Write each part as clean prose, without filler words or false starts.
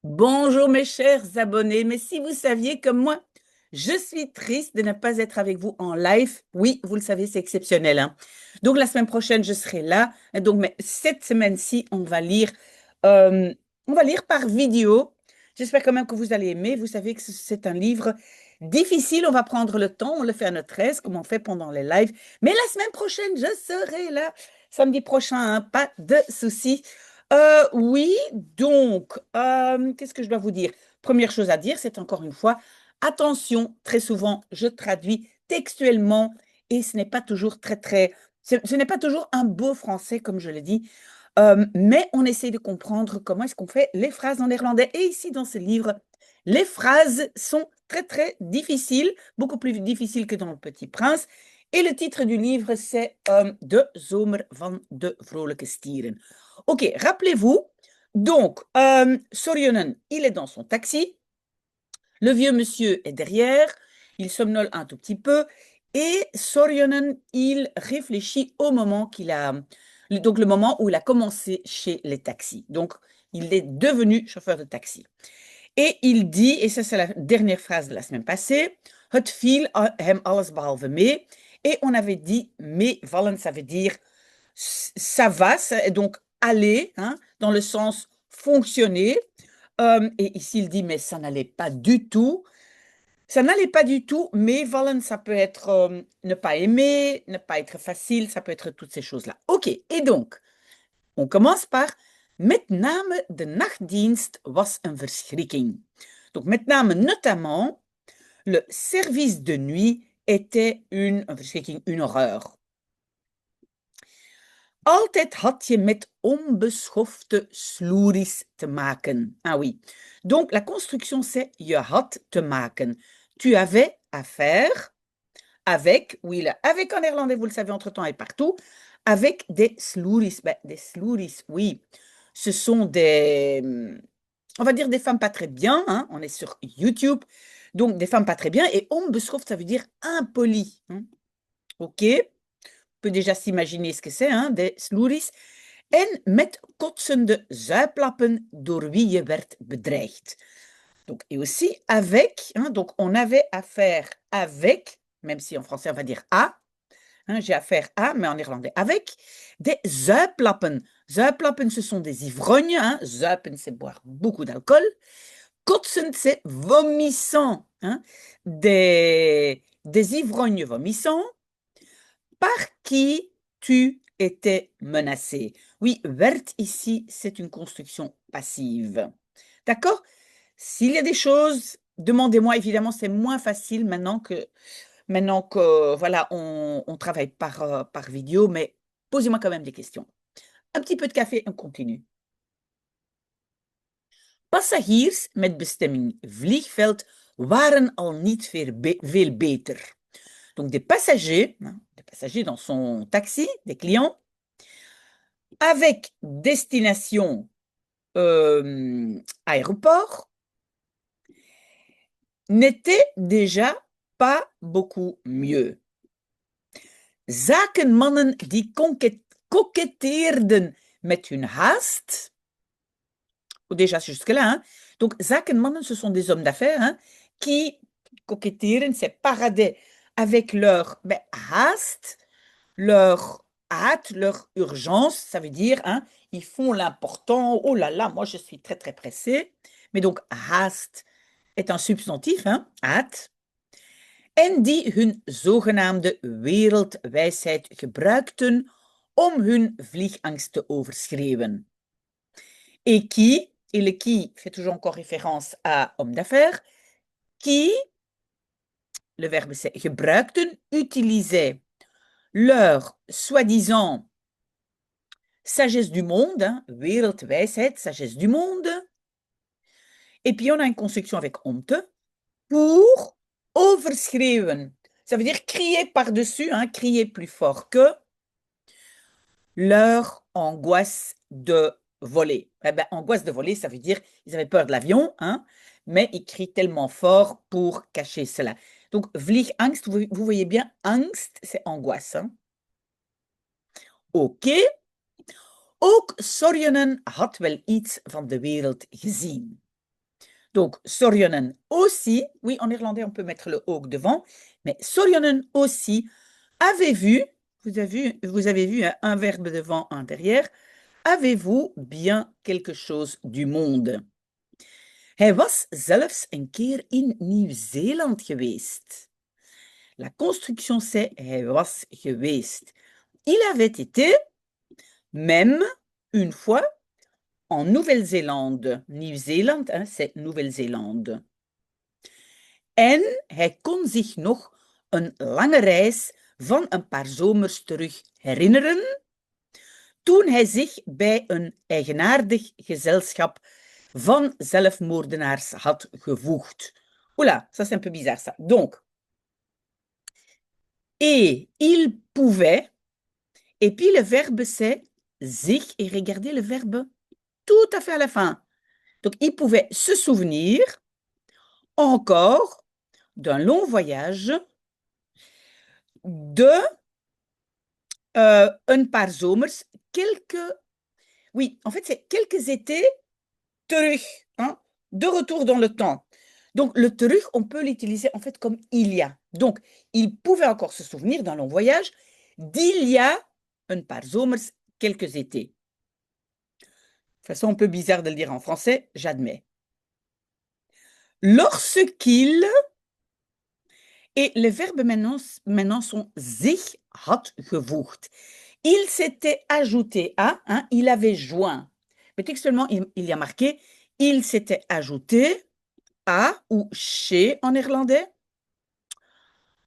Bonjour mes chers abonnés, mais si vous saviez comme moi, je suis triste de ne pas être avec vous en live. Oui, vous le savez, c'est exceptionnel, hein. Donc la semaine prochaine, je serai là. Et donc, mais cette semaine-ci, euh, on va lire par vidéo. J'espère quand même que vous allez aimer. Vous savez que c'est un livre difficile. On va prendre le temps, on le fait à notre aise, comme on fait pendant les lives. Mais la semaine prochaine, je serai là. Samedi prochain, hein, pas de soucis. Oui, donc, qu'est-ce que je dois vous dire? Première chose à dire, c'est encore une fois, attention, très souvent, je traduis textuellement et ce n'est pas toujours ce n'est pas toujours un beau français, comme je l'ai dit, mais on essaie de comprendre comment est-ce qu'on fait les phrases en néerlandais. Et ici, dans ce livre, les phrases sont très, très difficiles, beaucoup plus difficiles que dans Le Petit Prince. Et le titre du livre, c'est De Zomer van de Vrolijke Stieren. Ok, rappelez-vous, donc, Sorjonen, il est dans son taxi, le vieux monsieur est derrière, il somnole un tout petit peu, et Sorjonen, il réfléchit au moment donc le moment où il a commencé chez les taxis. Donc, il est devenu chauffeur de taxi. Et il dit, et ça c'est la dernière phrase de la semaine passée, Het viel hem alles behalve mee. Et on avait dit, meevallen, ça veut dire ça va, donc aller, hein, dans le sens fonctionner. Et ici, il dit, mais ça n'allait pas du tout. Ça n'allait pas du tout, mais vallen, ça peut être ne pas aimer, ne pas être facile, ça peut être toutes ces choses-là. Ok, et donc, on commence par met name de nachtdienst was een verschrikking. Donc, met name notamment, le service de nuit était een verschrikking, une horreur. Altijd had je met onbeschofte sloeries te maken. Ah oui. Donc, la construction, c'est je had te maken. Tu avais affaire avec, oui, le avec en néerlandais, vous le savez, entre-temps et partout, avec des sloeries. Ben, des sloeries, oui. Ce sont on va dire des femmes pas très bien, hein. On est sur YouTube. Donc, des femmes pas très bien. Et onbeschoft, ça veut dire impoli, hein. OK? Peut déjà s'imaginer ce que c'est, hein, des sloeries. En met kotsende zuiplappen door wie je werd bedreigd. Donc, et aussi avec, hein, donc on avait affaire avec, même si en français on va dire à, hein, j'ai affaire à, mais en néerlandais avec, des zuiplappen. Zuiplappen, ce sont des ivrognes, hein. Zuipen, c'est boire beaucoup d'alcool. Kotsend, c'est vomissant, hein. Des ivrognes vomissants par qui tu étais menacé. Oui, werd ici, c'est une construction passive. D'accord? S'il y a des choses, demandez-moi, évidemment, c'est moins facile maintenant que voilà, on travaille par vidéo, mais posez-moi quand même des questions. Un petit peu de café, on continue. Passagiers met bestemming vliegveld waren al niet veel beter. Donc des passagers, hein, des passagers dans son taxi, des clients, avec destination aéroport, n'était déjà pas beaucoup mieux. Zakenmannen die koketteerden met hun haast. Déjà jusque-là, hein. Donc, zakenmannen, ce sont des hommes d'affaires, hein, qui coquettieren, c'est parader avec leur haast, leur hâte, leur urgence. Ça veut dire, hein, ils font l'important. Oh là là, moi je suis très très pressé. Mais donc, haast est un substantif, hein, hâte. En die hun zogenaamde wereldwijsheid gebruikten om hun vliegangst te overschreeuwen. Et qui, et le qui fait toujours encore référence à homme d'affaires, qui, le verbe c'est gebruikten, utilisait leur soi-disant sagesse du monde, hein, wereldwijsheid, sagesse du monde, et puis on a une construction avec omte, pour overschreeuwen. Ça veut dire crier par-dessus, hein, crier plus fort que leur angoisse de voler. Eh ben, angoisse de voler, ça veut dire ils avaient peur de l'avion, hein, mais ils crient tellement fort pour cacher cela. Donc, vliegangst, vous voyez bien, angst, c'est angoisse, hein. Ok. Ook Sorjonen had wel iets van de wereld gezien. Donc, Sorjonen aussi, oui, en néerlandais, on peut mettre le ook devant, mais Sorjonen aussi avait vu, vous avez vu hein, un verbe devant, un derrière, avez-vous bien quelque chose du monde? Hij was zelfs een keer in Nieuw-Zeeland geweest. La construction c'est hij was geweest. Il avait été même une fois en Nouvelle-Zélande. Nieuw-Zeeland, hein, c'est Nouvelle-Zélande. En hij kon zich nog een lange reis van een paar zomers terug herinneren, toen hij zich bij een eigenaardig gezelschap van zelfmoordenaars had gevoegd. Oula, ça c'est un peu bizarre ça. Donc, et il pouvait, et puis le verbe c'est zich, et regardez le verbe tout à fait à la fin. Donc, il pouvait se souvenir encore d'un long voyage de een paar zomers, quelques, oui, en fait, c'est quelques étés terug, hein, de retour dans le temps. Donc, le terug, on peut l'utiliser en fait comme il y a. Donc, il pouvait encore se souvenir d'un long voyage d'il y a een paar zomers, quelques étés. De façon un peu bizarre de le dire en français, j'admets. Lorsqu'il, et les verbes maintenant sont zich had gevoegd. Il s'était ajouté à, hein, il avait joint. Mais textuellement, il y a marqué, il s'était ajouté à ou chez en néerlandais.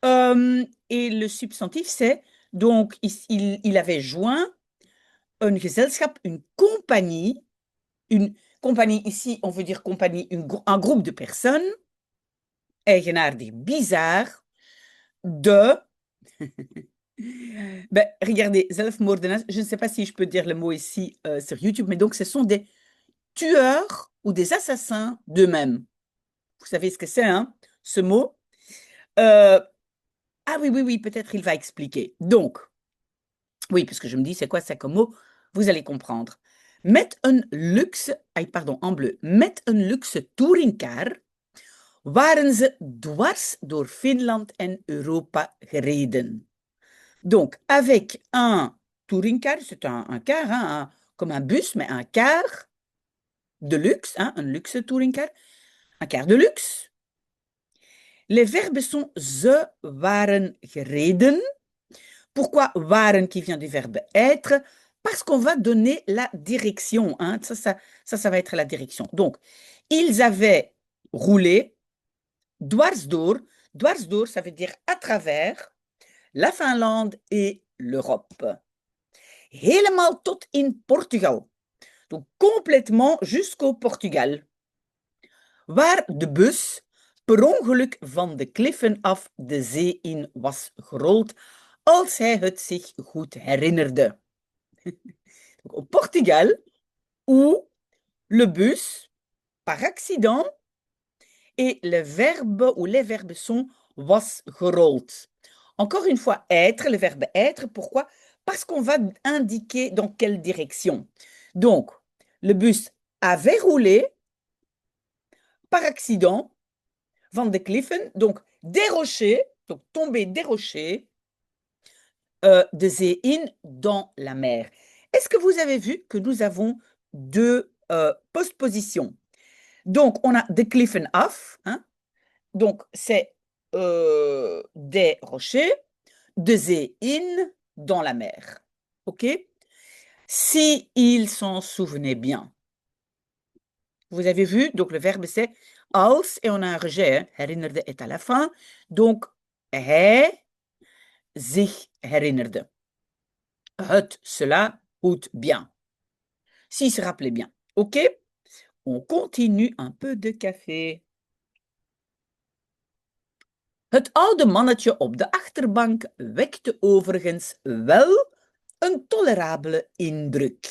Et le substantif, c'est, donc, il avait joint un gezelschap, une compagnie ici, on veut dire compagnie, un groupe de personnes, eigenaardig, bizarre, de, ben, regardez, zelfmoordenaars, je ne sais pas si je peux dire le mot ici sur YouTube, mais donc ce sont des tueurs ou des assassins d'eux-mêmes. Vous savez ce que c'est, hein, ce mot? Ah oui, oui, oui, peut-être il va expliquer. Donc, oui, parce que je me dis, c'est quoi ça comme mot? Vous allez comprendre. Met een luxe, pardon, en bleu. Met een luxe touringcar waren ze dwars door Finland en Europa gereden. Donc, avec un touringcar, c'est un car, hein, comme un bus, mais un car de luxe, hein, un luxe touringcar, un car de luxe. Les verbes sont ze waren gereden. Pourquoi waren qui vient du verbe être? Parce qu'on va donner la direction. Hein. Ça va être la direction. Donc, ils avaient roulé dwars door. Dwars door, ça veut dire à travers la Finlande et l'Europe. Helemaal tot in Portugal. Donc, complètement jusqu'au Portugal. Waar de bus per ongeluk van de kliffen af de zee in was gerold, als hij het zich goed herinnerde. Donc, au Portugal, où le bus, par accident, et le verbe ou les verbes sont was gerold. Encore une fois, être, le verbe être, pourquoi? Parce qu'on va indiquer dans quelle direction. Donc, le bus avait roulé par accident van de kliffen, donc des rochers, donc tomber des rochers, de zee in, dans la mer. Est-ce que vous avez vu que nous avons deux postpositions? Donc, on a de kliffen af, hein? Donc c'est des rochers, de zee in, dans la mer. OK? Si il s'en souvenait bien. Vous avez vu, donc le verbe c'est als, et on a un rejet, hein? Herinnerde est à la fin. Donc, hij zich herinnerde. Het, cela, goed, bien. S'il se rappelait bien. OK? On continue un peu de café. Het oude mannetje op de achterbank wekte overigens wel een tolérable indruk.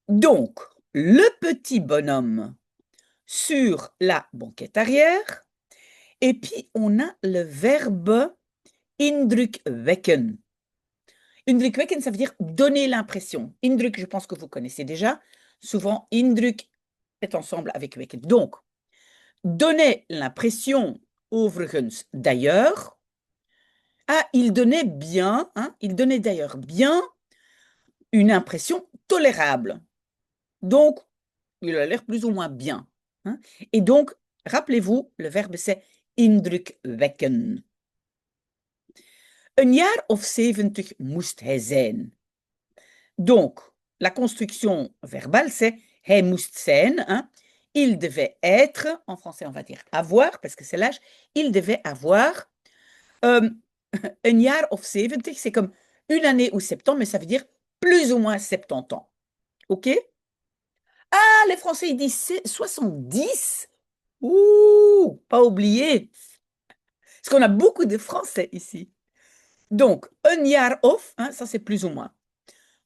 Donc, le petit bonhomme sur la banquette arrière, et puis on a le verbe indrukwekken. Indrukwekken, ça veut dire donner l'impression. Indruk, je pense que vous connaissez déjà. Souvent, indruk est ensemble avec wekken. Donc, donnait l'impression, overigens d'ailleurs, ah, il donnait bien, hein, il donnait d'ailleurs bien une impression tolérable. Donc, il a l'air plus ou moins bien, hein. Et donc, rappelez-vous, le verbe c'est indrukwekken. Een jaar of 70 moest hij zijn. Donc, la construction verbale, c'est hij moest zijn, hein. Il devait être, en français on va dire avoir, parce que c'est l'âge, il devait avoir een jaar of 70, c'est comme une année ou 70, mais ça veut dire plus ou moins 70 ans. OK? Ah, les Français, ils disent 70. Ouh, pas oublier. Parce qu'on a beaucoup de Français ici. Donc, een jaar of, hein, ça c'est plus ou moins.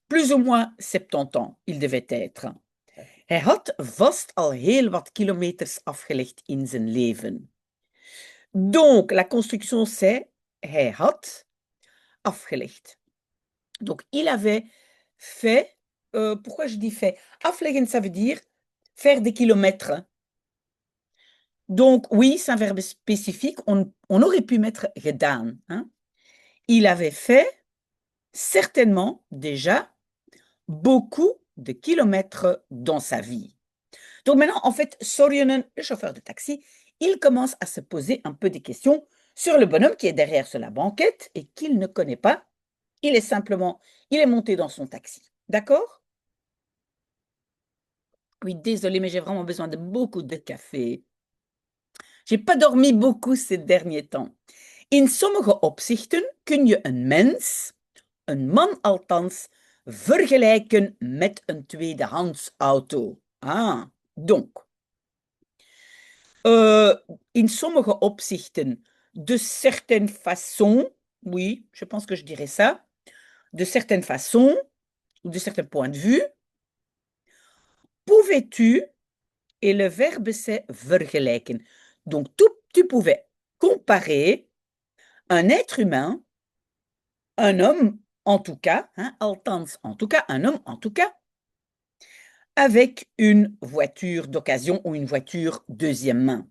Plus ou moins 70 ans, il devait être. Hij had vast al heel wat kilometers afgelegd in zijn leven. Donc, la construction c'est hij had afgelegd. Donc, il avait fait. Pourquoi je dis fait? Afleggen, ça veut dire faire des kilomètres. Donc, oui, c'est un verbe spécifique. On aurait pu mettre gedaan, hein. Il avait fait certainement déjà beaucoup de kilomètres dans sa vie. Donc maintenant, en fait, Sorjonen, le chauffeur de taxi, il commence à se poser un peu des questions sur le bonhomme qui est derrière sur la banquette et qu'il ne connaît pas. Il est monté dans son taxi. D'accord? Oui, désolé, mais j'ai vraiment besoin de beaucoup de café. J'ai pas dormi beaucoup ces derniers temps. In sommige opzichten kun je een man althans, vergelijken met een tweedehands auto. Ah, donc, in sommige opzichten, de certaines façons, oui, je pense que je dirais ça, de certaines façons, ou de certains points de vue, pouvais-tu, et le verbe c'est vergelijken. Donc, tu pouvais comparer un être humain, un homme en tout cas, hein, althans en tout cas, un homme en tout cas, avec une voiture d'occasion ou une voiture deuxième main.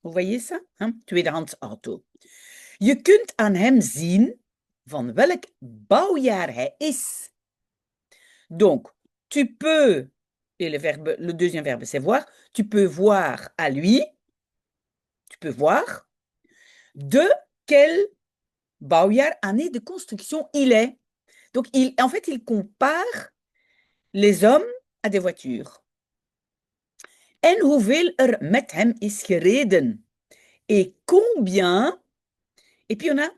Vous voyez ça? Hein? Tweedehands auto. Je kunt aan hem zien van welk bouwjaar hij is. Donc, tu peux, et le deuxième verbe c'est voir, tu peux voir à lui, tu peux voir de quel bouwjaar, année de construction il est. Donc, en fait, il compare les hommes à des voitures. En hoeveel met hem is gereden. Et combien, et puis on a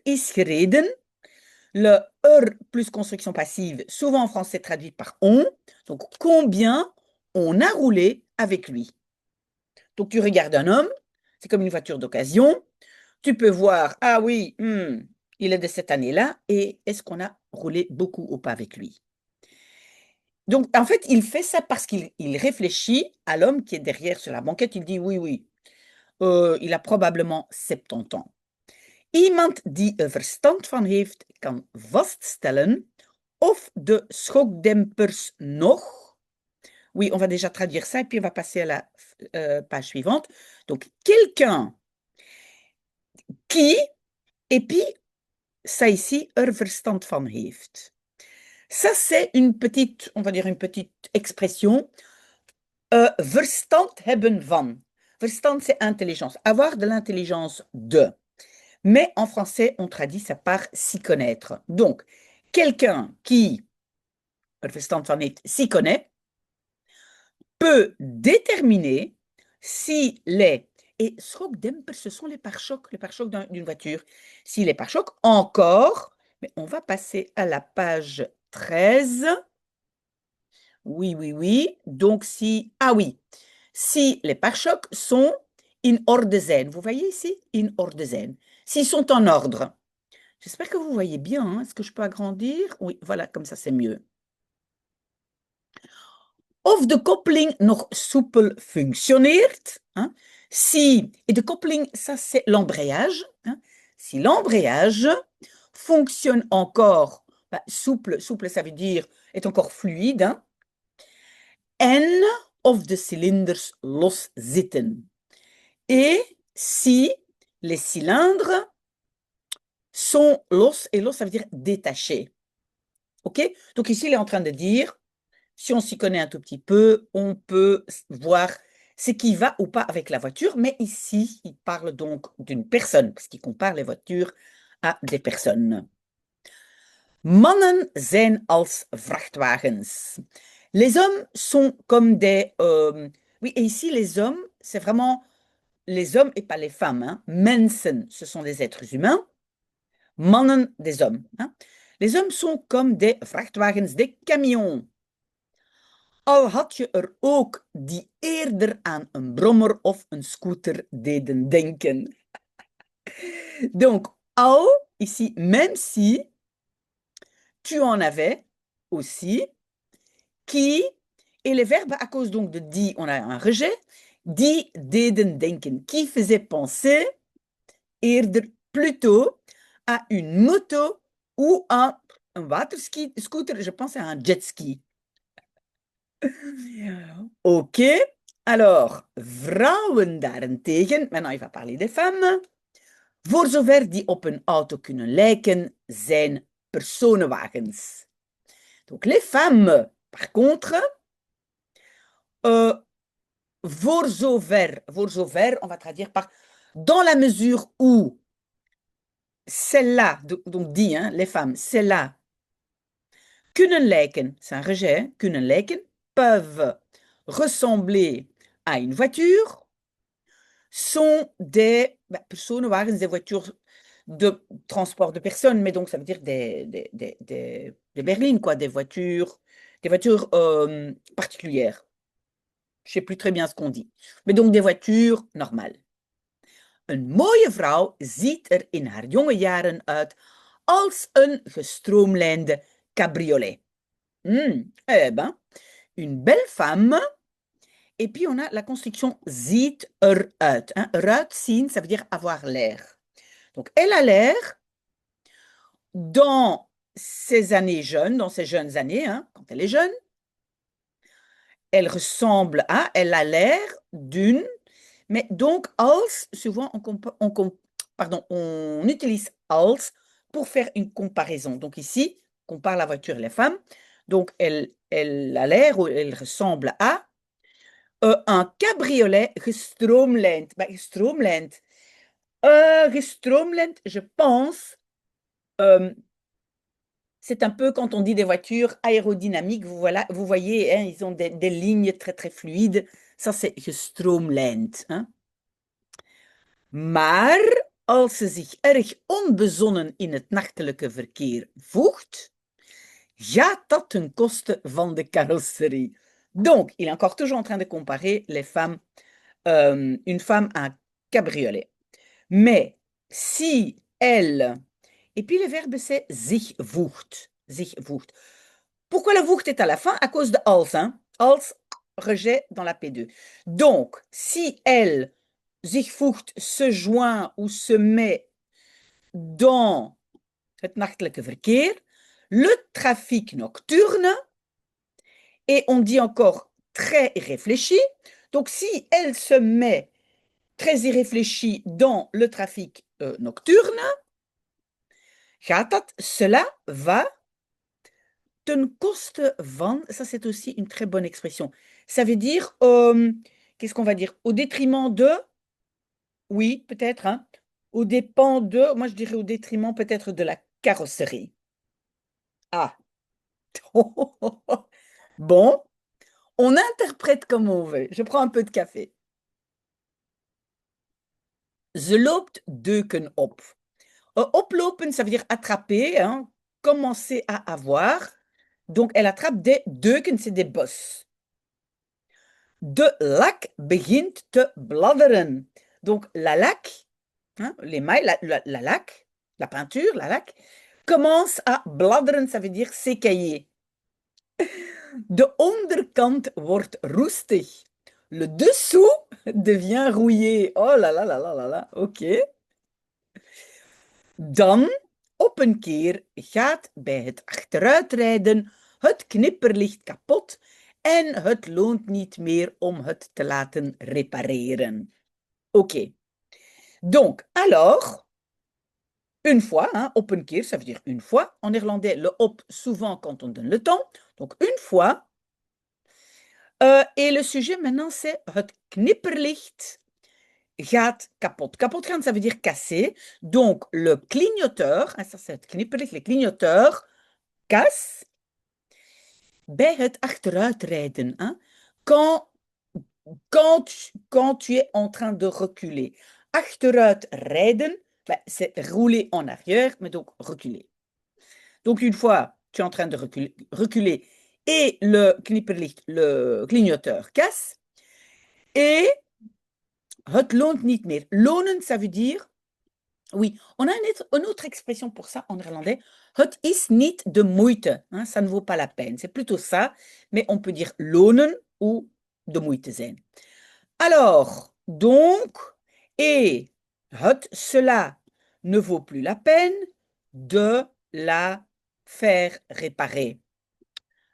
is gereden. Le plus construction passive, souvent en français traduit par on. Donc, combien on a roulé avec lui. Donc, tu regardes un homme, c'est comme une voiture d'occasion. Tu peux voir, ah oui, il est de cette année-là, et est-ce qu'on a roulé beaucoup ou pas avec lui? Donc, en fait, il fait ça parce qu'il réfléchit à l'homme qui est derrière sur la banquette. Il dit, oui, il a probablement 70 ans. Iemand die er verstand van heeft, kan vaststellen of de schokdempers nog. Oui, on va déjà traduire ça et puis on va passer à la page suivante. Donc, quelqu'un qui, et puis ça ici, er verstand van heeft. Ça, c'est une petite, on va dire une petite expression. Verstand hebben van. Verstand, c'est intelligence. Avoir de l'intelligence de. Mais en français, on traduit ça par s'y connaître. Donc, quelqu'un qui, er verstand van heeft, s'y connaît, peut déterminer si les, et schokdempers, ce sont les pare-chocs d'une voiture, si les pare-chocs encore, mais on va passer à la page 13. Oui. Donc, si, ah oui, si les pare-chocs sont in orde zijn. Vous voyez ici? In orde zijn. S'ils sont en ordre. J'espère que vous voyez bien. Hein? Est-ce que je peux agrandir? Oui, voilà, comme ça c'est mieux. Of de koppeling nog soepel functioneert. Hein? Si, et de koppeling, ça c'est l'embrayage. Hein? Si l'embrayage fonctionne encore, souple, ça veut dire est encore fluide. Hein? En of de cilinders los zitten. et si les cylindres sont los, et los, ça veut dire détachés. OK? Donc ici, il est en train de dire, si on s'y connaît un tout petit peu, on peut voir ce qui va ou pas avec la voiture, mais ici, il parle donc d'une personne, parce qu'il compare les voitures à des personnes. Mannen zijn als vrachtwagens. Les hommes sont comme des... oui, et ici, les hommes, c'est vraiment les hommes et pas les femmes. Hein. Mensen, ce sont des êtres humains. Mannen, des hommes. Hein. Les hommes sont comme des vrachtwagens, des camions. Al had je er ook die eerder aan een brommer of een scooter deden denken. Donc, al, ici, même si tu en avais aussi, qui, et les verbes, à cause donc de die, on a un rejet, die deden denken, qui faisait penser, eerder, plutôt, à une moto ou à un waterski, scooter, je pense à un jet ski. Ok, alors, vrouwen daarentegen, maintenant il va parler des femmes. Voor zover die op een auto kunnen lijken, zijn personenwagens. Donc les femmes, par contre, voor zover, on va traduire par dans la mesure où celles-là, donc dit, hein, les femmes, celles-là, kunnen lijken, c'est un rejet, hein, kunnen lijken, peuvent ressembler à une voiture, sont des personenwagens, des voitures de transport de personnes, mais donc ça veut dire des berlines, quoi, des voitures particulières. Je ne sais plus très bien ce qu'on dit. Mais donc des voitures normales. Een mooie vrouw ziet er in haar jonge jaren uit als een gestroomlijnde cabriolet. Eh ben, une belle femme. Et puis on a la construction ziet eruit. Hein. Eruit zien, ça veut dire avoir l'air. Donc elle a l'air dans ses années jeunes, dans ses jeunes années, hein, quand elle est jeune, elle ressemble à, elle a l'air d'une, mais donc als, souvent on utilise als pour faire une comparaison. Donc ici, on compare la voiture et les femmes. Donc elle a l'air ou elle ressemble à un cabriolet gestroomlijnd. Ben, gestroomlijnd, je pense, c'est un peu quand on dit des voitures aérodynamiques, vous voyez, hein, ils ont des lignes très très fluides. Ça, c'est gestroomlijnd. Hein. Maar als ze zich erg onbezonnen in het nachtelijke verkeer voegt, gaat dat ten koste van de carrosserie. Donc, il est encore toujours en train de comparer les femmes, une femme à un cabriolet. Mais si elle... Et puis le verbe c'est zich voegt. Zich voegt. Pourquoi le voegt est à la fin? À cause de als. Hein? Als, rejet dans la P2. Donc, si elle, zich voegt, se joint ou se met dans het nachtelijke verkeer, le trafic nocturne, et on dit encore très irréfléchi. Donc, si elle se met très irréfléchi dans le trafic nocturne, cela va ten koste van, ça c'est aussi une très bonne expression. Ça veut dire, qu'est-ce qu'on va dire? Au détriment de, oui, peut-être, hein, au dépend de, moi je dirais au détriment peut-être de la carrosserie. Ah, bon, on interprète comme on veut. Je prends un peu de café. Ze loopt deuken op. Oplopen, ça veut dire attraper, hein, commencer à avoir. Donc, elle attrape des deuken, c'est des bosses. De lak begint te bladderen. Donc, la laque, hein, l'émail, la laque, la peinture, la laque, commence à bladderen, ça veut dire s'écailler. De onderkant wordt roestig. Le dessous devient rouillé. Oh là là là là là là, ok. Dan, op een keer, gaat bij het achteruitrijden het knipperlicht kapot en het loont niet meer om het te laten repareren. Ok. Donc, alors, une fois, hein, op een keer, ça veut dire une fois. En néerlandais, le op, souvent quand on donne le temps. Donc, une fois. Et le sujet maintenant, c'est het knipperlicht gaat kapot. Kapot gaan, ça veut dire casser. Donc, le clignoteur, hein, ça c'est het knipperlicht, le clignoteur casse bij het achteruitrijden. Hein, quand, quand tu es en train de reculer. Achteruitrijden, ben, c'est rouler en arrière, mais donc reculer. Donc, une fois, tu es en train de reculer et le knipperlicht, le clignoteur casse. Et het loont niet meer. Lonen, ça veut dire, oui, on a une autre expression pour ça en néerlandais. Het is niet de moeite. Hein, ça ne vaut pas la peine. C'est plutôt ça, mais on peut dire lonen ou de moeite zijn. Alors, donc, et cela ne vaut plus la peine de la faire réparer.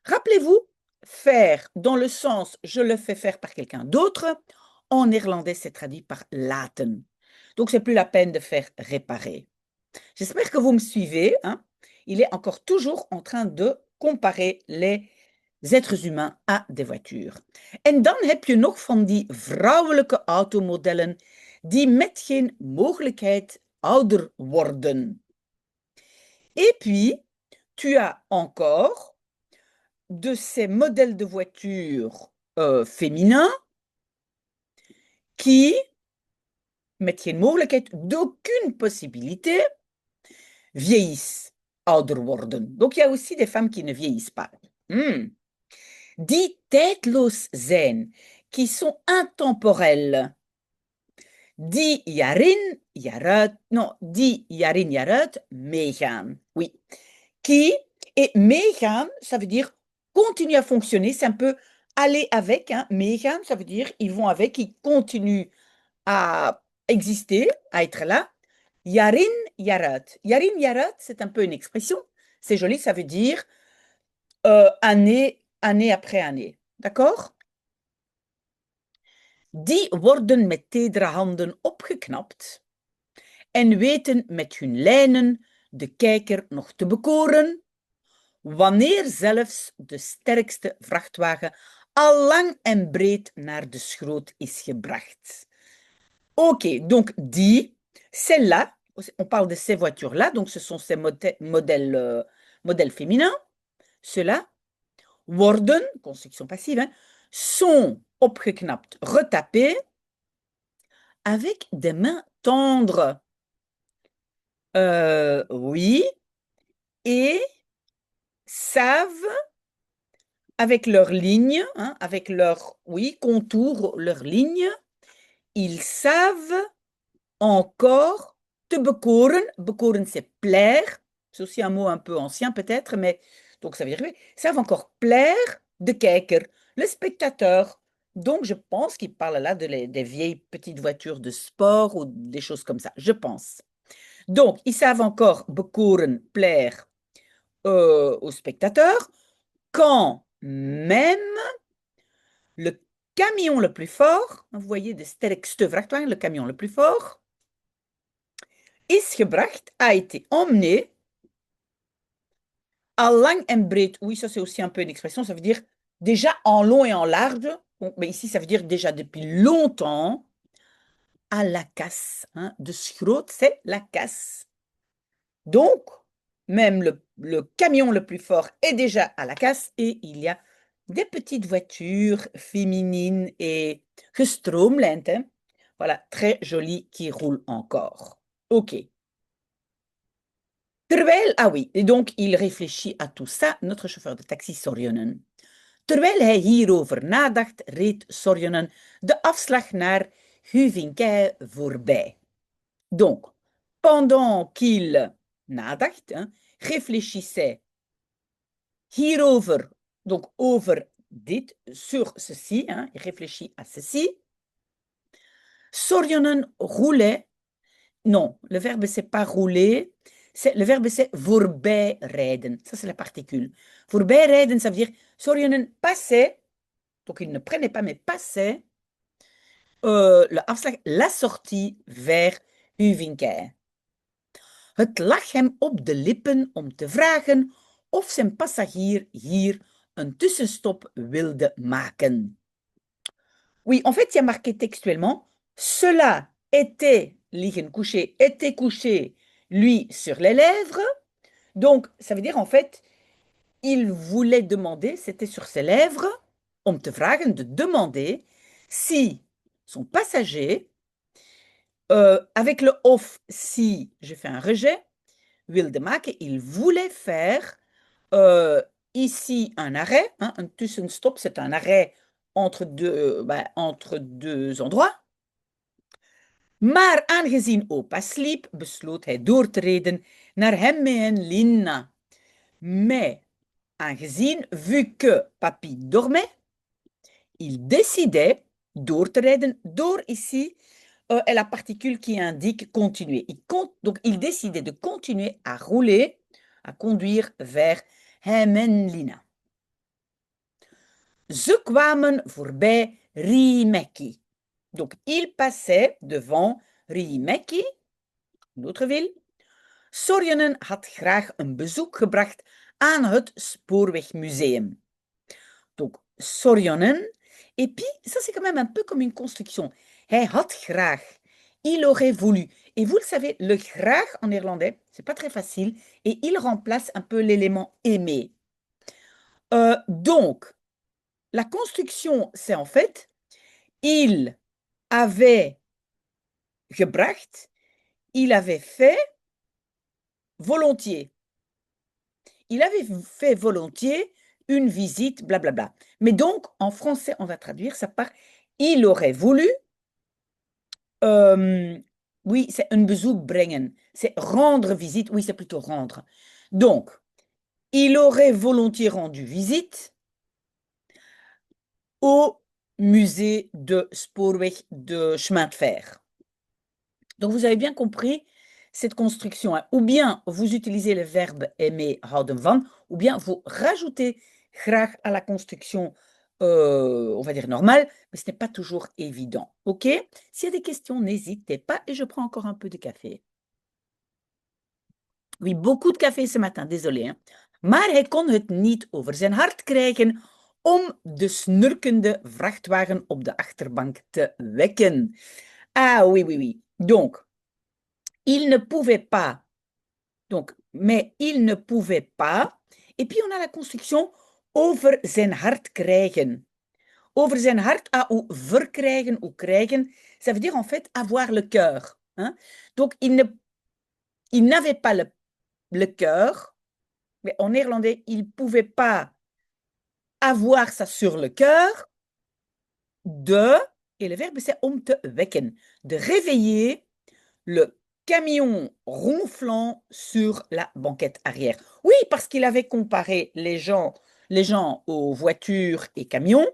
Rappelez-vous, faire dans le sens je le fais faire par quelqu'un d'autre, en néerlandais c'est traduit par laten. Donc c'est plus la peine de faire réparer. J'espère que vous me suivez. Hein. Il est encore toujours en train de comparer les êtres humains à des voitures. En dan heb je nog van die vrouwelijke automodellen die met geen mogelijkheid ouder worden. Et puis, tu as encore de ces modèles de voitures féminins qui, met geen mogelijkheid, d'aucune possibilité, vieillissent, ouder worden. Donc, il y a aussi des femmes qui ne vieillissent pas. Die tijdloos zijn, qui sont intemporelles. Die jaar in jaar uit meegaan. Oui. Qui, et meegaan, ça veut dire continuer à fonctionner, c'est un peu aller avec, hein. Meegaan, ça veut dire ils vont avec, ils continuent à exister, à être là. Jaar in, jaar uit. Jaar in, jaar uit, c'est un peu une expression. C'est joli, ça veut dire année après année. D'accord? Die worden met tedere handen opgeknapt en weten met hun lijnen de kijker nog te bekoren, wanneer zelfs de sterkste vrachtwagen al lang en breed naar de schroot is gebracht. Ok, donc die, celle-là, on parle de ces voitures-là, donc ce sont ces modèles féminins, ceux-là, worden, construction passive, hein, sont opgeknapt, retapés, avec des mains tendres. Oui, et savent, avec leurs lignes, hein, avec leurs, oui, contours, leurs lignes, ils savent encore te bekoren. Bekoren, c'est plaire. C'est aussi un mot un peu ancien peut-être, mais donc ça veut dire, ils savent encore plaire de kijker, le spectateur. Donc je pense qu'ils parlent là des vieilles petites voitures de sport ou des choses comme ça, je pense. Donc, ils savent encore bekoren, plaire aux spectateurs, quand même le camion le plus fort, vous voyez, de sterkste vrachtwagen, le camion le plus fort, is gebracht, a été emmené, à lang en breed. Oui, ça c'est aussi un peu une expression, ça veut dire déjà en long et en large, bon, mais ici ça veut dire déjà depuis longtemps, à la casse. Hein. De schroot, c'est la casse. Donc, même le camion le plus fort est déjà à la casse et il y a des petites voitures féminines et gestroomlijnd, hein. Voilà, très jolies qui roulent encore. Ok. Terwijl, ah oui, et donc il réfléchit à tout ça, notre chauffeur de taxi Sorjonen. Terwijl hij hierover nadacht, reed Sorjonen de afslag naar Huvinkij voorbij. Donc, pendant qu'il nadacht, hein, réfléchissait hierover, donc over dit, sur ceci, hein, il réfléchit à ceci. Sorjonen roulait, non, le verbe c'est pas rouler, le verbe c'est voorbij rijden, ça c'est la particule. Voorbij rijden, ça veut dire Sorjonen passait, donc il ne prenait pas mais passait, de afslag, la sortie vers Huvinkij. Het lag hem op de lippen om te vragen of zijn passagier hier een tussenstop wilde maken. Oui, en fait, il y a marqué textuellement, cela était, liggen couché, était couché, lui, sur les lèvres. Donc, ça veut dire, en fait, il voulait demander, c'était sur ses lèvres, om te vragen, de demander si son passager, avec le of, si je fais un rejet, wilde maken, il voulait faire ici un arrêt, hein, un tussenstop, c'est un arrêt entre deux endroits. Maar aangezien opa sliep, besloot hij door te reden naar hem en Lina. Mais aangezien, vu que papy dormait, il décidait door te rijden. Door ici est la particule qui indique continuer. Donc, il décidait de continuer à rouler, à conduire vers hem en Lina. Ze kwamen voorbij Riihimäki. Donc, il passait devant Riihimäki, een autre ville. Sorjonen had graag een bezoek gebracht aan het Spoorwegmuseum. Donc, Sorjonen. Et puis, ça c'est quand même un peu comme une construction. Hij had graag. Il aurait voulu. Et vous le savez, le graag en néerlandais, c'est pas très facile. Et il remplace un peu l'élément aimer. Donc, la construction, c'est en fait, il avait gebracht, il avait fait volontiers. Il avait fait volontiers une visite, blablabla. Mais donc, en français, on va traduire ça par il aurait voulu. Oui, c'est un bezoek brengen. C'est rendre visite. Oui, c'est plutôt rendre. Donc, il aurait volontiers rendu visite au musée de Spoorweg de chemin de fer. Donc, vous avez bien compris cette construction. Hein. Ou bien vous utilisez le verbe aimer, houden van, ou bien vous rajoutez graag à la construction, on va dire normale, mais ce n'est pas toujours évident. OK? S'il y a des questions, n'hésitez pas et je prends encore un peu de café. Oui, beaucoup de café ce matin, désolé. Hein. Maar hij kon het niet over zijn hart krijgen om de snurkende vrachtwagen op de achterbank te wekken. Ah oui, oui, oui. Donc, il ne pouvait pas. Donc, mais il ne pouvait pas. Et puis, on a la construction over zijn hart krijgen. Over zijn hart, ou verkrijgen, ou krijgen, ça veut dire en fait avoir le cœur. Hein? Donc, il n'avait pas le cœur, mais en néerlandais, il ne pouvait pas avoir ça sur le cœur et le verbe c'est om te wekken, de réveiller le camion ronflant sur la banquette arrière. Oui, parce qu'il avait comparé les gens aux voitures et camions,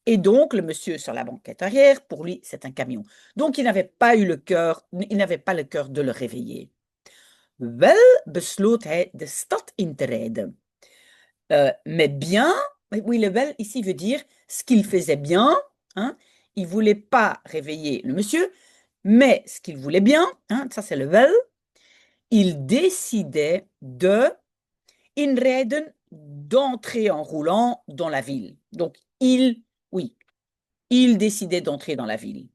et donc le monsieur sur la banquette arrière, pour lui, c'est un camion. Donc il n'avait pas le cœur de le réveiller. Wel besloot hij de stad in te rijden. Mais bien, oui, le wel ici veut dire ce qu'il faisait bien. Hein, il ne voulait pas réveiller le monsieur, mais ce qu'il voulait bien, hein, ça c'est le wel, il décidait de inrijden, d'entrer en roulant dans la ville. Donc, il décidait d'entrer dans la ville.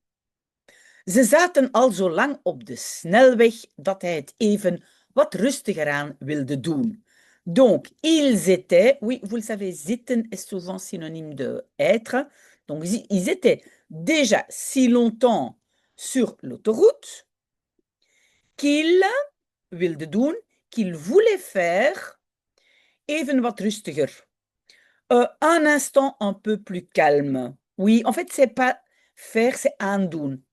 Ze zaten al zo lang op de snelweg dat hij het even wat rustiger aan wilde doen. Donc, ils étaient, oui, vous le savez, zitten est souvent synonyme de être. Donc, ils étaient déjà si longtemps sur l'autoroute qu'il wilde doen, qu'il voulait faire even wat rustiger. Un instant un peu plus calme. Oui, en fait, c'est pas faire, c'est aandoen.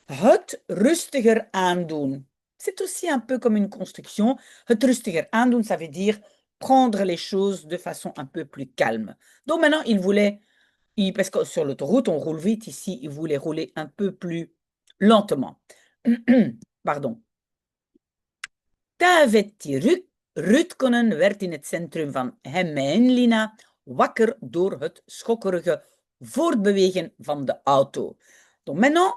Het rustiger aandoen. C'est aussi un peu comme une construction. Het rustiger aandoen, ça veut dire prendre les choses de façon un peu plus calme. Donc maintenant, parce que sur l'autoroute, on roule vite. Ici, il voulait rouler un peu plus lentement. Pardon. Taavetti Rutkonen werd in het centrum van Hämeenlinna wakker door het schokkerige voortbewegen van de auto. Donc maintenant,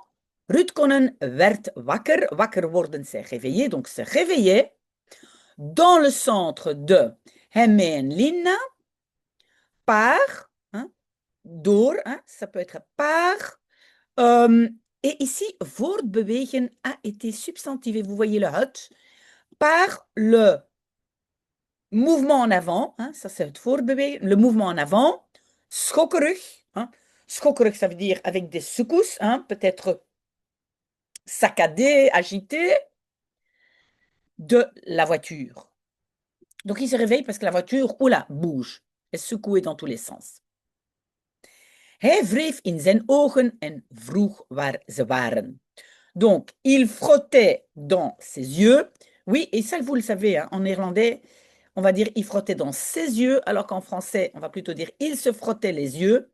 Ruud Konnen werd wakker. Wakker worden, c'est réveiller. Donc se réveiller dans le centre de hem en Lina par, hein, door, hein, ça peut être par. Et ici, voortbewegen a été substantivé. Vous voyez le hut par le mouvement en avant, hein, ça c'est het voortbewegen, le mouvement en avant, schokkerig, hein, schokkerig ça veut dire avec des secousses, hein, peut-être saccadé, agité, de la voiture. Donc il se réveille parce que la voiture, oula, bouge, est secouée dans tous les sens. Hij wreef in zijn ogen en vroeg waar ze waren. Donc, il frottait dans ses yeux. Oui, et ça, vous le savez, hein, en néerlandais, on va dire il frottait dans ses yeux, alors qu'en français, on va plutôt dire il se frottait les yeux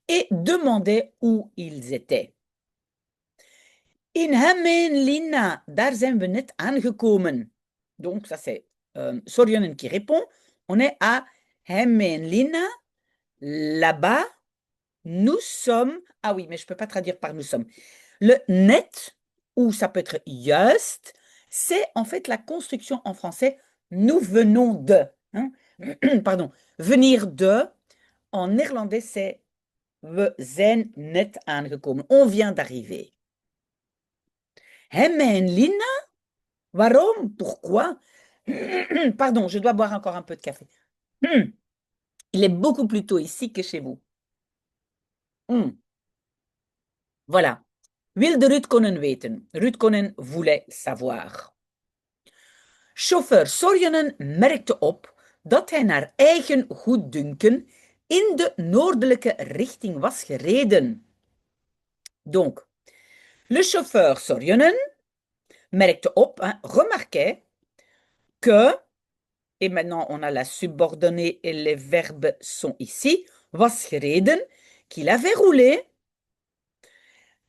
et demandait où ils étaient. In Hämeenlinna, daar zijn we net aangekomen. Donc, ça c'est Sorjonen qui répond. On est à Hämeenlinna. Là-bas, nous sommes. Ah oui, mais je ne peux pas traduire par nous sommes. Le net, ou ça peut être juist, c'est en fait la construction en français nous venons de. Hein? Pardon, venir de. En néerlandais, c'est we zijn net aangekomen. On vient d'arriver. Hem en Lina? Waarom? Pourquoi? Pardon, je dois boire encore un peu de café. Il est beaucoup plus tôt ici que chez vous. Voilà. Wilde Ruud Konnen weten. Ruud Konnen voulait savoir. Chauffeur Sorjonen merkte op dat hij naar eigen goeddunken in de noordelijke richting was gereden. Donc, le chauffeur Sorjonen merkte op, hein, remarquait que, et maintenant on a la subordonnée et les verbes sont ici, was gereden, qu'il avait roulé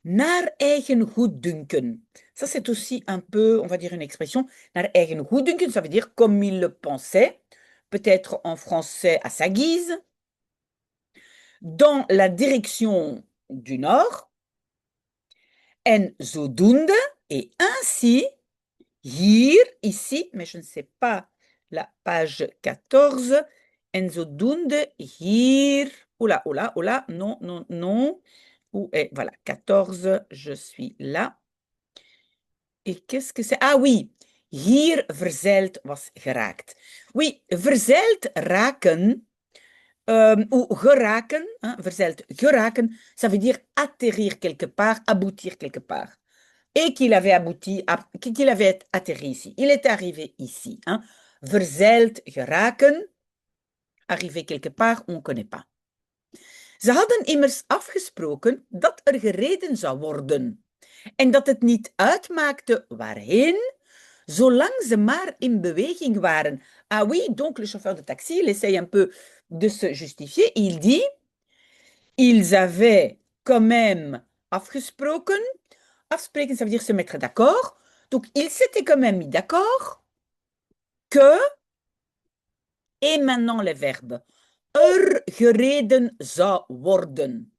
naar eigen goeddunken. Ça, c'est aussi un peu, on va dire, une expression. Naar eigen goeddunken, ça veut dire comme il le pensait, peut-être en français à sa guise, dans la direction du nord. En zodoende, et ainsi, hier, ici, mais je ne sais pas, la page 14, en zodoende, hier, oula, oula, oula, non, non, non. Où est, voilà, 14, je suis là. Et qu'est-ce que c'est? Ah oui, hier verzeild was geraakt. Oui, verzeild raken ou geraken, hein, verzeild geraken, ça veut dire atterrir quelque part, aboutir quelque part. Et qu'il avait abouti, qu'il avait atterri ici. Il est arrivé ici. Hein. Verzeild geraken, arriver quelque part, on ne connaît pas. Ze hadden immers afgesproken dat er gereden zou worden. En dat het niet uitmaakte waarheen, zolang ze maar in beweging waren. Ah oui, donc le chauffeur de taxi, il essaye un peu de se justifier. Il dit, ils avaient quand même afgesproken. Afspreken, ça veut dire se mettre d'accord. Donc, ils s'étaient quand même mis d'accord que, et maintenant les verbes, er gereden zou worden.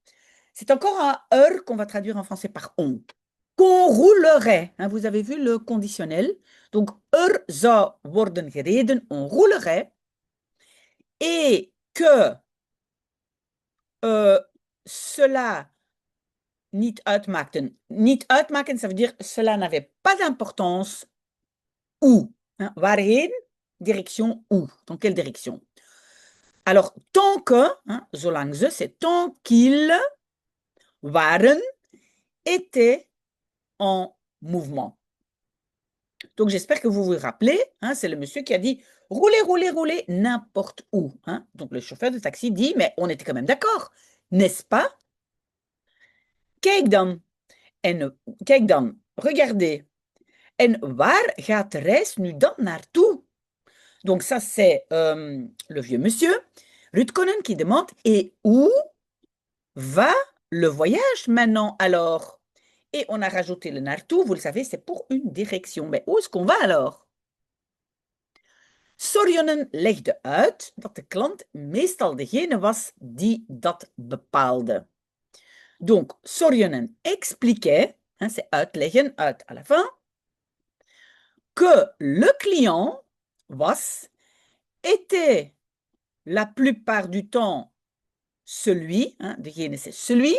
C'est encore un er qu'on va traduire en français par on. Qu'on roulerait. Hein, vous avez vu le conditionnel. Donc, er zou worden gereden, on roulerait. Et que cela niet uitmaakten. Niet uitmaken, ça veut dire cela n'avait pas d'importance. Où? Hein, waarheen? Direction où? Dans quelle direction? Alors, tant que, hein, zolang ze, c'est tant qu'ils waren, étaient en mouvement. Donc, j'espère que vous vous rappelez, hein, c'est le monsieur qui a dit roulez, roulez, roulez, n'importe où. Hein. Donc, le chauffeur de taxi dit mais on était quand même d'accord, n'est-ce pas? Kijk dan. En kijk dan, regardez. En waar gaat de reis nu dan naartoe? Donc, ça, c'est le vieux monsieur, Ruud Konnen, qui demande et où va le voyage maintenant alors? Et on a rajouté le naartoe, vous le savez, c'est pour une direction. Mais où est-ce qu'on va alors? Sorjonen legde uit dat de klant meestal degene was die dat bepaalde. Donc, Sorjonen expliquait, hein, c'est uitleggen, uit à la fin, que le client, was, était la plupart du temps celui, hein, degene c'est celui,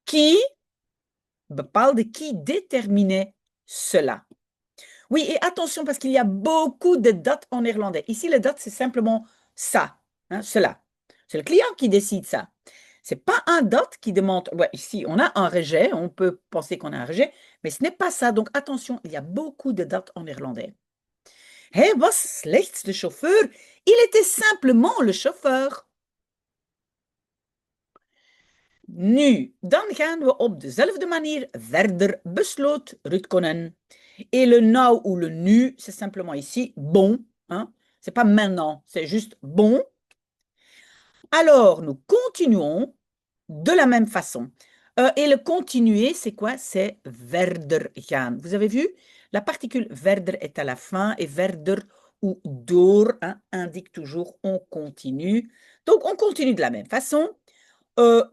qui bepaalde, qui déterminait cela. Oui, et attention parce qu'il y a beaucoup de dates en néerlandais. Ici, le date, c'est simplement ça, hein, cela. C'est le client qui décide ça. C'est pas un date qui demande, ouais, ici, on a un rejet, on peut penser qu'on a un rejet, mais ce n'est pas ça. Donc, attention, il y a beaucoup de dates en néerlandais. Hij was slechts de chauffeur. Il était simplement le chauffeur. Nu, dan gaan we op dezelfde manier verder, besloot Rutkonen. Et le now ou le nu, c'est simplement ici bon. Hein? C'est pas maintenant, c'est juste bon. Alors, nous continuons de la même façon. Et le continuer, c'est quoi? C'est verder gaan. Vous avez vu? La particule verder est à la fin et verder ou door, hein, indique toujours on continue. Donc, on continue de la même façon.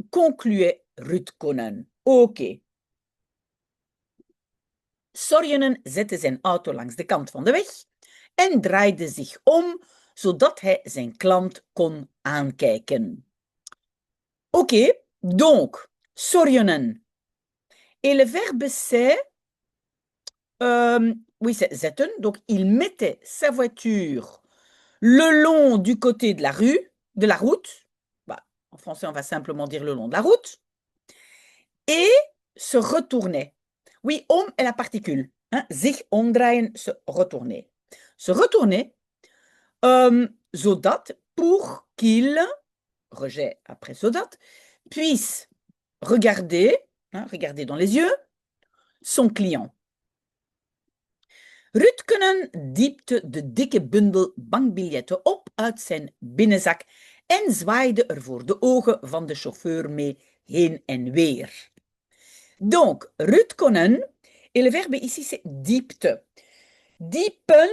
Concluait Rutkonen. Oké. Sorjenen zette zijn auto langs de kant van de weg en draaide zich om, zodat hij zijn klant kon aankijken. Oké, donc, Sorjonen. Et le verbe c'est, oui, c'est zetten, donc il mettait sa voiture le long du côté de la route, bah, en français on va simplement dire le long de la route, et se retournait. Oui, om est la particule. Hein? Zich omdraaien, se retourner. Se retourner, zodat, pour qu'il, rejet après zodat, puisse regarder, hein, regarder dans les yeux, son client. Rutkonen diepte de dikke bundel bankbiljetten op uit zijn binnenzak en zwaaide er voor de ogen van de chauffeur mee heen en weer. Donc, Rutkonen, et le verbe ici c'est diepte. Diepen,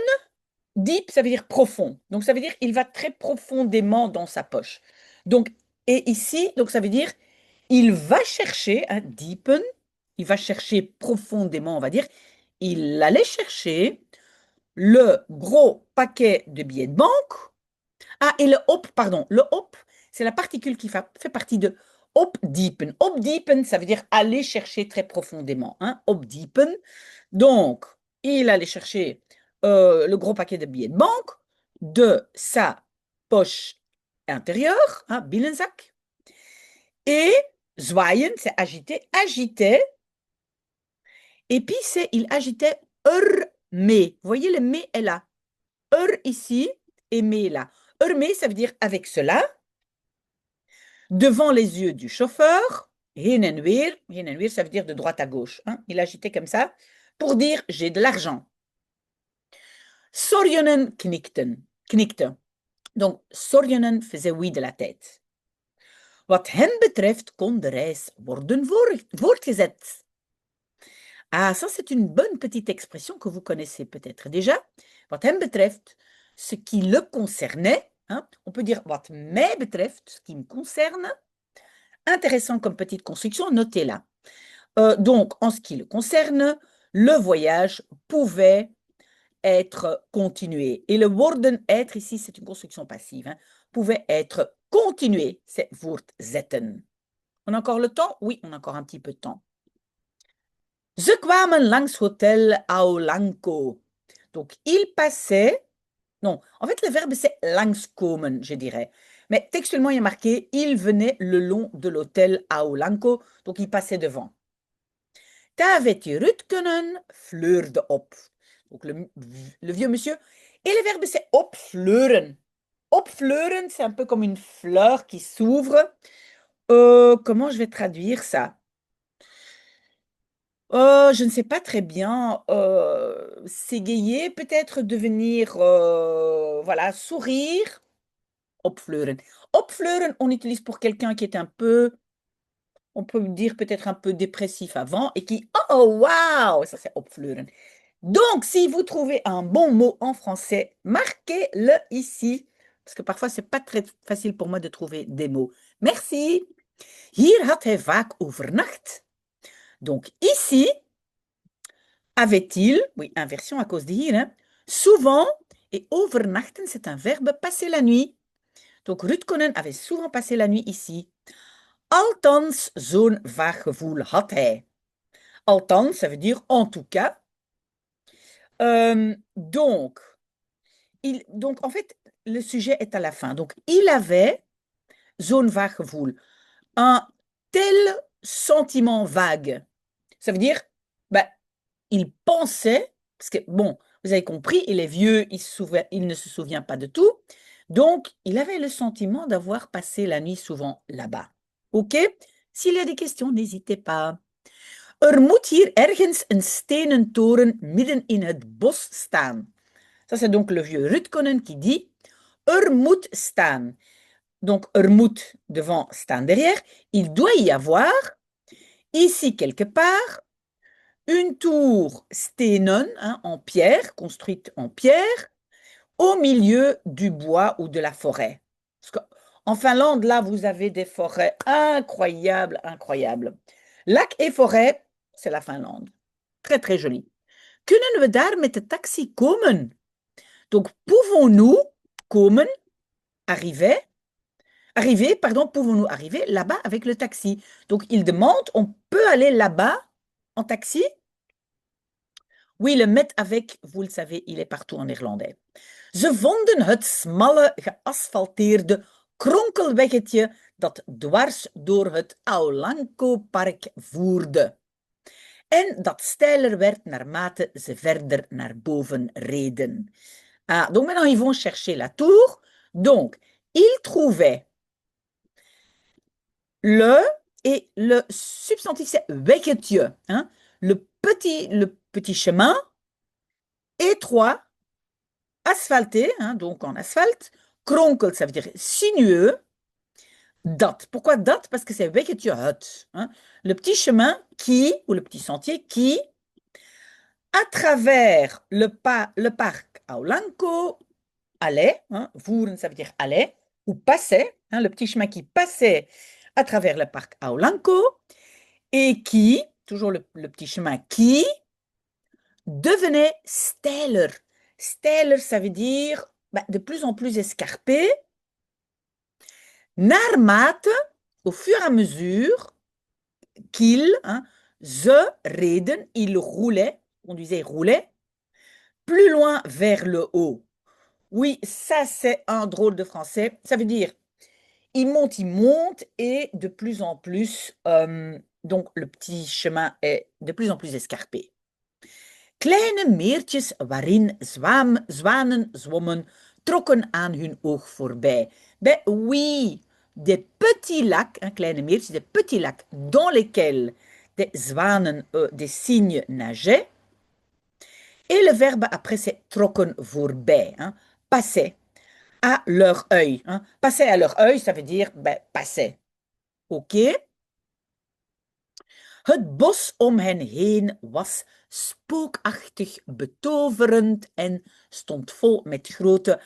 deep ça veut dire profond. Donc ça veut dire il va très profondément dans sa poche. Donc, et ici, donc ça veut dire il va chercher, hein, diepen, il va chercher profondément, on va dire, il allait chercher le gros paquet de billets de banque. Ah, et le op, pardon, le op, c'est la particule qui fait partie de opdiepen. Opdiepen, ça veut dire aller chercher très profondément. Hein? Opdiepen. Donc, il allait chercher le gros paquet de billets de banque de sa poche intérieure, hein, binnenzak. Et zwaaien, c'est agiter, agitait. Et puis, c'est il agitait mais. Vous voyez, le mais est là. Ici et mais là. Mais, ça veut dire avec cela. Devant les yeux du chauffeur, heen en weer, ça veut dire de droite à gauche. Hein? Il agitait comme ça pour dire j'ai de l'argent. Sorjonen knikte. Donc, Sorjonen faisait oui de la tête. Wat hen betreft kon de reis worden voortgezet. Ah, ça c'est une bonne petite expression que vous connaissez peut-être déjà. Wat hen betreft, ce qui le concernait, hein? On peut dire wat mij betreft, ce qui me concerne. Intéressant comme petite construction, notez-la. Donc, en ce qui le concerne, le voyage pouvait être continué. Et le worden être, ici, c'est une construction passive, hein, pouvait être continué, c'est voortzetten. On a encore le temps? Oui, on a encore un petit peu de temps. Ze kwamen langs Hotel Aulanco. Donc, ils passaient... Non, en fait, le verbe, c'est langskomen, je dirais. Mais textuellement, il y a marqué « Il venait le long de l'hôtel Aulanco », donc il passait devant. Tavetti Rutkonen fleurde op. Donc le vieux monsieur. Et le verbe, c'est opfleuren. Opfleuren, c'est un peu comme une fleur qui s'ouvre. Comment je vais traduire ça? Je ne sais pas très bien. S'égayer, peut-être devenir, voilà, sourire. Opfleuren. Opfleuren, on utilise pour quelqu'un qui est un peu, on peut dire peut-être un peu dépressif avant et qui, oh, waouh, ça c'est opfleuren. Donc, si vous trouvez un bon mot en français, marquez-le ici, parce que parfois, c'est pas très facile pour moi de trouver des mots. Merci. Hier had hij vaak overnacht. Donc ici, avait-il, oui, inversion à cause de hier, hein, souvent, et overnachten, c'est un verbe passer la nuit. Donc Ruud Konen avait souvent passé la nuit ici. Althans, zo'n vaag gevoel had hij. Althans, ça veut dire en tout cas. Donc, en fait, le sujet est à la fin. Donc, il avait zo'n vaag gevoel, un tel sentiment vague. Ça veut dire, ben, il pensait, parce que, bon, vous avez compris, il est vieux, il ne se souvient pas de tout. Donc, il avait le sentiment d'avoir passé la nuit souvent là-bas. OK? S'il y a des questions, n'hésitez pas. Er moet hier ergens een stenen toren midden in het bos staan. Ça, c'est donc le vieux Rutkonen qui dit er moet staan. Donc, er moet devant staan derrière. Il doit y avoir, ici quelque part, une tour stenen, hein, en pierre, construite en pierre, au milieu du bois ou de la forêt. Parce qu'en Finlande, là, vous avez des forêts incroyables, incroyables. Lac et forêt, c'est la Finlande. Très, très joli. Kunnen we daar met de taxi komen? Donc, pouvons-nous komen, pouvons-nous arriver là-bas avec le taxi? Donc, il demande, on peut aller là-bas en taxi? Oui, le met avec, vous le savez, il est partout en néerlandais. Ze vonden het smalle, geasfalteerde kronkelweggetje dat dwars door het Aulanko-park voerde. En dat steiler werd naarmate ze verder naar boven reden. Ah, donc maintenant, ils vont chercher la tour. Donc, ils trouvaient et le substantif, c'est weggetje. Hein, le petit chemin étroit, asphalté, hein, donc en asphalte. Kronkel, ça veut dire sinueux. Dat. Pourquoi dat? Parce que c'est weggetje hut. Hein, le petit chemin ou le petit sentier qui, à travers le parc Aulanko, allait, hein, voeren, ça veut dire allait, ou passait, hein, le petit chemin qui passait à travers le parc Aulanko, et qui, toujours le petit chemin qui, devenait steiler. Steiler, ça veut dire de plus en plus escarpé, naarmate, au fur et à mesure, hein, ze reden, il roulait, conduisait, roulait, plus loin vers le haut. Oui, ça c'est un drôle de français. Ça veut dire, il monte et de plus en plus, donc le petit chemin est de plus en plus escarpé. Kleine meertjes waarin zwanen zwommen, trokken aan hun oog voorbij. Ben oui, des petits lacs, hein, kleine meertjes, des petits lacs dans lesquels des zwanen, des cygnes nageaient. Et le verbe après c'est trokken voorbij, hein, passer à leur œil. Hein. Passer à leur œil, ça veut dire passer. OK? Het bos om hen heen was spookachtig betoverend en stond vol met grote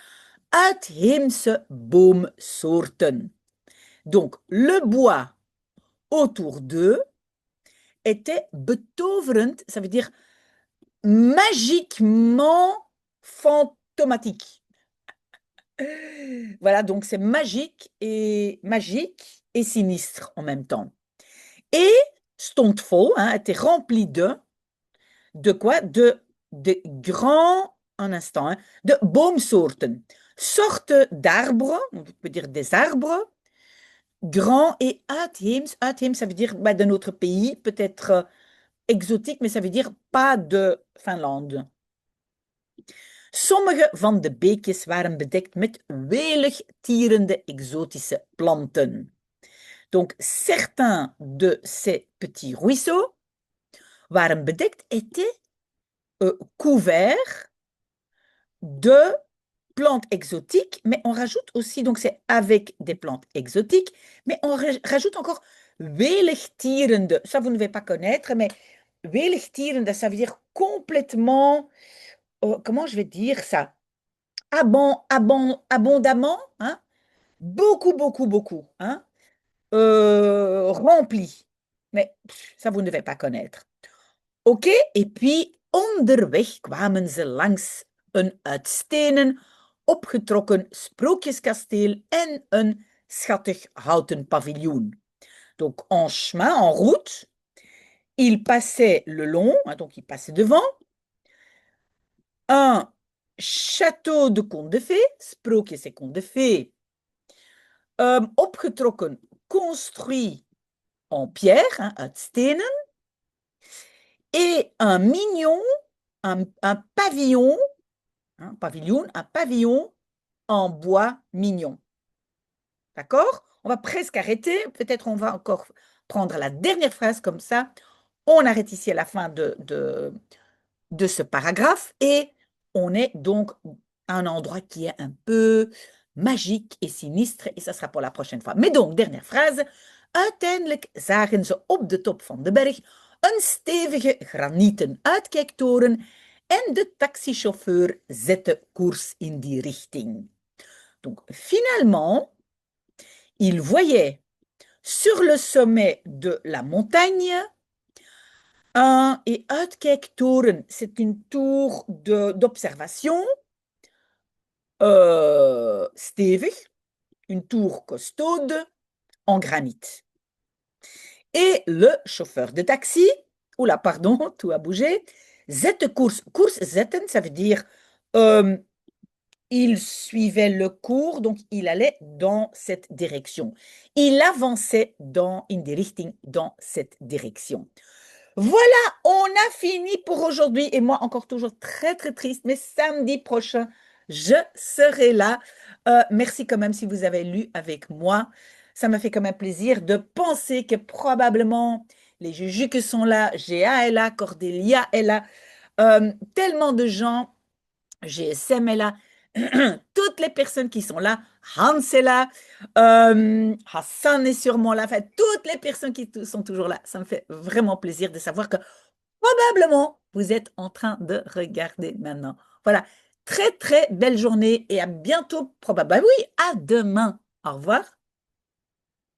uitheemse boomsoorten. Donc, le bois autour d'eux était betoverend, ça veut dire magiquement fantomatique. Voilà, donc c'est magique et sinistre en même temps. Et stond vol, hein, était rempli de quoi? De grands, un instant, hein, de boomsoorten. Sortes d'arbres, on peut dire des arbres, grands et uitheems. Uitheems, ça veut dire de notre pays, peut-être exotique, mais ça veut dire pas de Finlande. Sommige van de beekjes waren bedekt met welig tierende exotische planten. Donc, certains de ces petits ruisseaux waren bedekt, étaient couverts de plantes exotiques, mais on rajoute aussi, donc c'est avec des plantes exotiques, mais on rajoute encore welig tierende. Ça, vous ne devez pas connaître, mais welig tierende, ça veut dire complètement, comment je vais dire ça? Abondamment, hein? Beaucoup, beaucoup, beaucoup. Hein? rempli. Mais ça, vous ne devez pas connaître. Oké, et puis onderweg kwamen ze langs een uit stenen opgetrokken sprookjeskasteel en een schattig houten paviljoen. Donc en chemin, en route, il passait le long, hein, donc il passait devant, un château de contes de fées, sprookjes en contes de fées, opgetrokken, construit en pierre, hein, uit stenen, et un mignon, un pavillon, hein, un pavillon en bois mignon. D'accord? On va presque arrêter. Peut-être on va encore prendre la dernière phrase comme ça. On arrête ici à la fin de ce paragraphe et on est donc à un endroit qui est un peu magique et sinistre et ça sera pour la prochaine fois. Mais donc, dernière phrase. Uiteindelijk zagen ze op de top van de berg een stevige granieten uitkijktoren en de taxichauffeur zette koers in die richting. Donc, finalement, il voyait sur le sommet de la montagne et uitkijktoren, c'est une tour d'observation stevig, une tour costaude en granit. Et le chauffeur de taxi, oula, pardon, tout a bougé, zette koers. Koers zetten, ça veut dire il suivait le cours, donc il allait dans cette direction. Il avançait dans in die richting, dans cette direction. Voilà, on a fini pour aujourd'hui. Et moi, encore toujours très, très triste, mais samedi prochain, je serai là. Merci quand même si vous avez lu avec moi. Ça m'a fait quand même plaisir de penser que probablement les Juju qui sont là, Géa est là, Cordélia est là, tellement de gens, GSM est là, toutes les personnes qui sont là, Hans est là, Hassan est sûrement là, enfin, toutes les personnes qui sont toujours là. Ça me fait vraiment plaisir de savoir que probablement vous êtes en train de regarder maintenant. Voilà, très très belle journée et à bientôt, probablement. Oui, à demain. Au revoir.